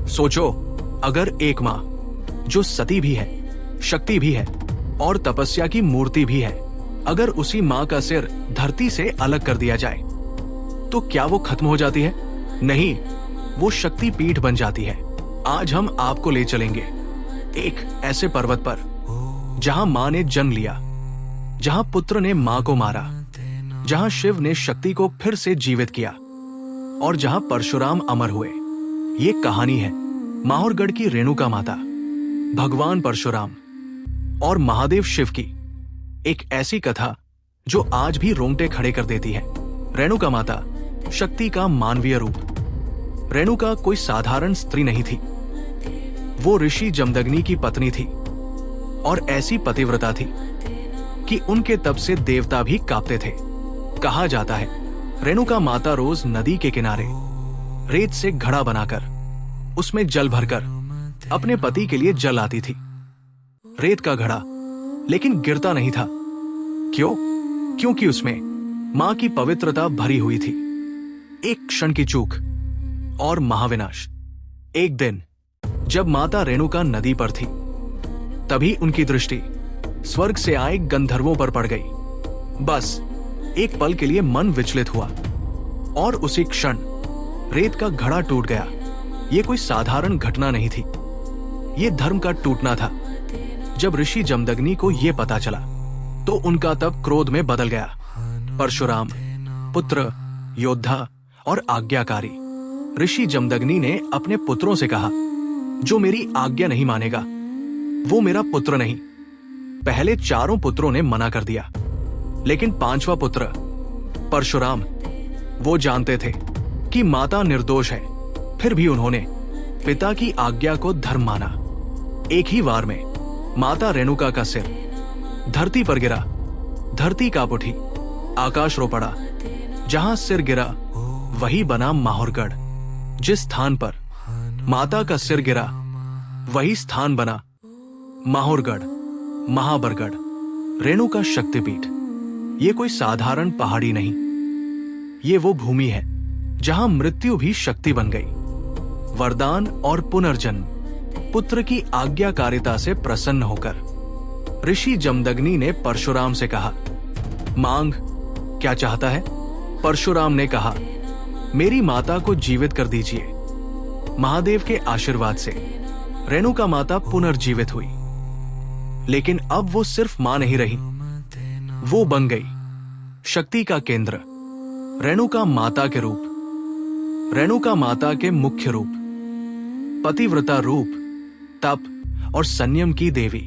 सोचो, अगर एक माँ जो सती भी है, शक्ति भी है और तपस्या की मूर्ति भी है, अगर उसी माँ का सिर धरती से अलग कर दिया जाए तो क्या वो खत्म हो जाती है? नहीं, वो शक्ति पीठ बन जाती है। आज हम आपको ले चलेंगे एक ऐसे पर्वत पर जहां माँ ने जन्म लिया, जहां पुत्र ने माँ को मारा, जहां शिव ने शक्ति को फिर से जीवित किया और जहां परशुराम अमर हुए। ये कहानी है माहौरगढ़ की रेणुका माता, भगवान परशुराम और महादेव शिव की एक ऐसी कथा जो आज भी रोंगटे खड़े कर देती है। रेणुका माता, शक्ति का मानवीय रूप। रेणुका कोई साधारण स्त्री नहीं थी, वो ऋषि जमदग्नि की पत्नी थी और ऐसी पतिव्रता थी कि उनके तप से देवता भी कांपते थे। कहा जाता है रेणुका माता रोज नदी के किनारे रेत से घड़ा बनाकर उसमें जल भरकर अपने पति के लिए जल आती थी। रेत का घड़ा लेकिन गिरता नहीं था। क्यों? क्योंकि उसमें मां की पवित्रता भरी हुई थी। एक क्षण की चूक और महाविनाश। एक दिन जब माता रेणुका नदी पर थी, तभी उनकी दृष्टि स्वर्ग से आए गंधर्वों पर पड़ गई। बस एक पल के लिए मन विचलित हुआ और उसी क्षण रेत का घड़ा टूट गया। यह कोई साधारण घटना नहीं थी, यह धर्म का टूटना था। जब ऋषि जमदग्नि को यह पता चला तो उनका तप क्रोध में बदल गया। परशुराम, पुत्र, योद्धा और आज्ञाकारी ऋषि जमदग्नि ने अपने पुत्रों से कहा, जो मेरी आज्ञा नहीं मानेगा वो मेरा पुत्र नहीं। पहले चारों पुत्रों ने मना कर दिया, लेकिन पांचवा पुत्र परशुराम, वो जानते थे कि माता निर्दोष है, फिर भी उन्होंने पिता की आज्ञा को धर्म माना। एक ही वार में माता रेणुका का सिर धरती पर गिरा, धरती कांप उठी, आकाश रो पड़ा। जहां सिर गिरा वही बना माहौरगढ़। जिस स्थान पर माता का सिर गिरा वही स्थान बना माहौरगढ़, महाबरगढ़, रेणुका शक्तिपीठ। ये कोई साधारण पहाड़ी नहीं, ये वो भूमि है जहां मृत्यु भी शक्ति बन गई। वरदान और पुनर्जन्म। पुत्र की आज्ञाकारिता से प्रसन्न होकर ऋषि जमदग्नि ने परशुराम से कहा, मांग, क्या चाहता है? परशुराम ने कहा, मेरी माता को जीवित कर दीजिए। महादेव के आशीर्वाद से रेणुका माता पुनर्जीवित हुई, लेकिन अब वो सिर्फ मां नहीं रही, वो बन गई शक्ति का केंद्र। रेणुका माता के रूप, रेणुका माता के मुख्य रूप, पतिव्रता रूप, तप और संयम की देवी।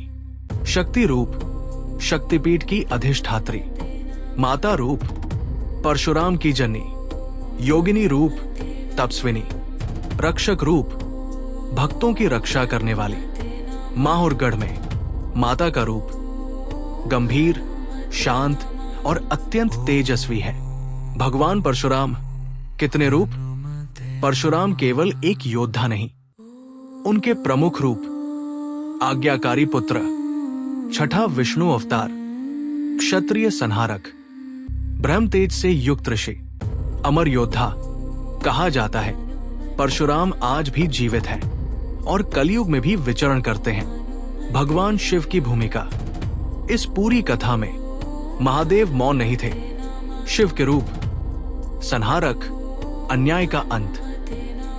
शक्ति रूप, शक्तिपीठ की अधिष्ठात्री। माता रूप, परशुराम की जननी। योगिनी रूप, तपस्विनी। रक्षक रूप, भक्तों की रक्षा करने वाली। माहौरगढ़ में माता का रूप गंभीर, शांत और अत्यंत तेजस्वी है। भगवान परशुराम कितने रूप? परशुराम केवल एक योद्धा नहीं, उनके प्रमुख रूप आज्ञाकारी पुत्र, छठा विष्णु अवतार, क्षत्रिय संहारक, ब्रह्म तेज से युक्त ऋषि, अमर योद्धा। कहा जाता है परशुराम आज भी जीवित है और कलयुग में भी विचरण करते हैं। भगवान शिव की भूमिका। इस पूरी कथा में महादेव मौन नहीं थे। शिव के रूप, संहारक, अन्याय का अंत,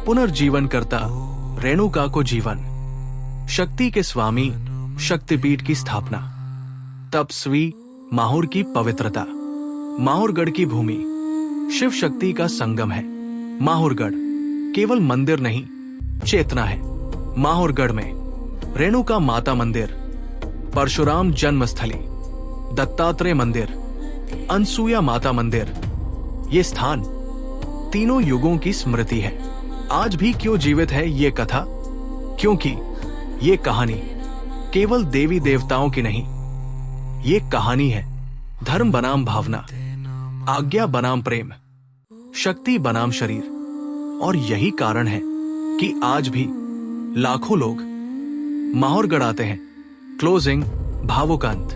पुनर्जीवन करता, रेणुका को जीवन, शक्ति के स्वामी, शक्तिपीठ की स्थापना, तपस्वी, माहौर की पवित्रता। माहौरगढ़ की भूमि शिव शक्ति का संगम है। माहौरगढ़ केवल मंदिर नहीं, चेतना है। माहौरगढ़ में रेणुका माता मंदिर, परशुराम जन्मस्थली, दत्तात्रेय मंदिर, अनसुया माता मंदिर। ये स्थान तीनों युगों की स्मृति है। आज भी क्यों जीवित है ये कथा? क्योंकि ये कहानी केवल देवी देवताओं की नहीं, ये कहानी है धर्म बनाम भावना, आज्ञा बनाम प्रेम, शक्ति बनाम शरीर। और यही कारण है कि आज भी लाखों लोग माहौरगढ़ आते हैं। क्लोजिंग, भावुक अंत।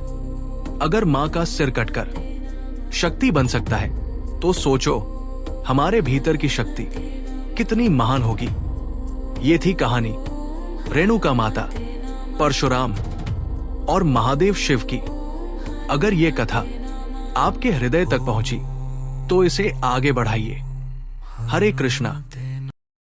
अगर मां का सिर कटकर शक्ति बन सकता है तो सोचो हमारे भीतर की शक्ति कितनी महान होगी। ये थी कहानी रेणुका माता, परशुराम और महादेव शिव की। अगर ये कथा आपके हृदय तक पहुंची तो इसे आगे बढ़ाइए। हरे कृष्णा।